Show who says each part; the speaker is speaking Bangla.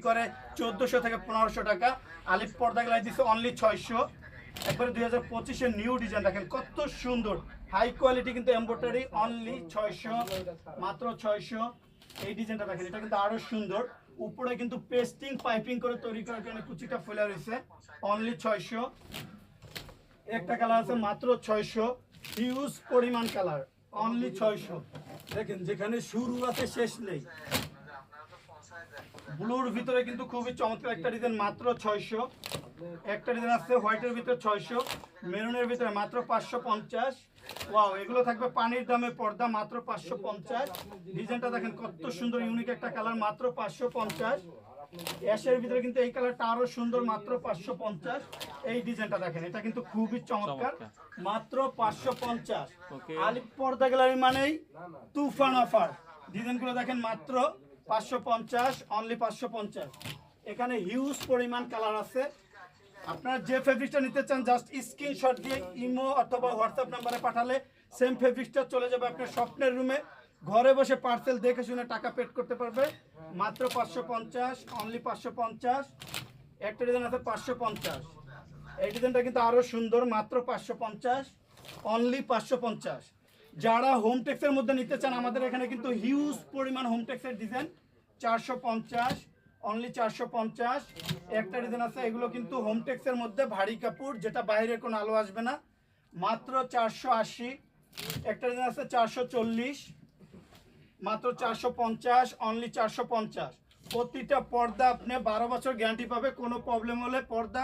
Speaker 1: বিক্রি করে 1400 থেকে 1500 টাকা। আলিফ পর্দা গ্লাস দিচ্ছে অনলি 600। একবারে 2025-এর নিউ ডিজাইন দেখেন কত সুন্দর, হাই কোয়ালিটি কিন্তু এমব্রয়ডারি, অনলি 600, মাত্র 600। এই ডিজাইনটা দেখেন, এটা কিন্তু আরো সুন্দর, উপরে কিন্তু পেস্টিং পাইপিং করে তৈরি করার কারণে কুচিটা ফেলা রয়েছে, অনলি 600। একটা কালার আছে মাত্র 600, হিউজ পরিমাণ কালার, অনলি 600। দেখেন যেখানে শুরু আছে শেষ নেই। ব্লুর ভিতরে কিন্তু খুবই চমৎকার একটা ডিজাইন, মাত্র 600। একটা ডিজাইন আছে হোয়াইটের ভিতরে 600, মেরুনের ভিতরে মাত্র 550। ওয়াও, এগুলো থাকবে পানির দামে পর্দা, মাত্র 550। ডিজাইনটা দেখেন কত সুন্দর, ইউনিক একটা কালার, মাত্র 550। অ্যাশের ভিতরে কিন্তু এই কালারটা আরো সুন্দর, মাত্র 550। এই ডিজাইনটা দেখেন, এটা কিন্তু খুবই চমৎকার, মাত্র 550। আলিফ পর্দা গ্যালারি মানেই তুফান অফার। ডিজাইনগুলো দেখেন মাত্র 550, অনলি 550। এখানে হিউজ পরিমাণ কালার আছে। আপনারা যে ফেব্রিকটা নিতে চান জাস্ট স্ক্রিনশট দিয়ে ইমো অথবা হোয়াটসঅ্যাপ নাম্বারে পাঠালে সেম ফেব্রিকটা চলে যাবে আপনার স্বপ্নের রুমে, ঘরে বসে পার্সেল দেখে শুনে টাকা পেড করতে পারবে, মাত্র 550, অনলি 550। একটা ডিজাইন আছে 550, এই ডিজাইনটা কিন্তু আরো সুন্দর, মাত্র 550, অনলি 550। যারা হোম টেক্সের মধ্যে নিতে চান আমাদের এখানে কিন্তু হিউজ পরিমাণ হোম টেক্সের ডিজাইন, 450, অনলি 450। একটা ডিজাইন আছে, এগুলো কিন্তু হোম টেক্সের মধ্যে ভারী কাপড়, যেটা বাইরে কোনো আলো আসবে না, মাত্র 480। একটা ডিজাইন আছে 440, মাত্র 450, অনলি 450। প্রতিটা পর্দা আপনি 12 বছর গ্যারান্টি পাবে, কোনো প্রবলেম হলে পর্দা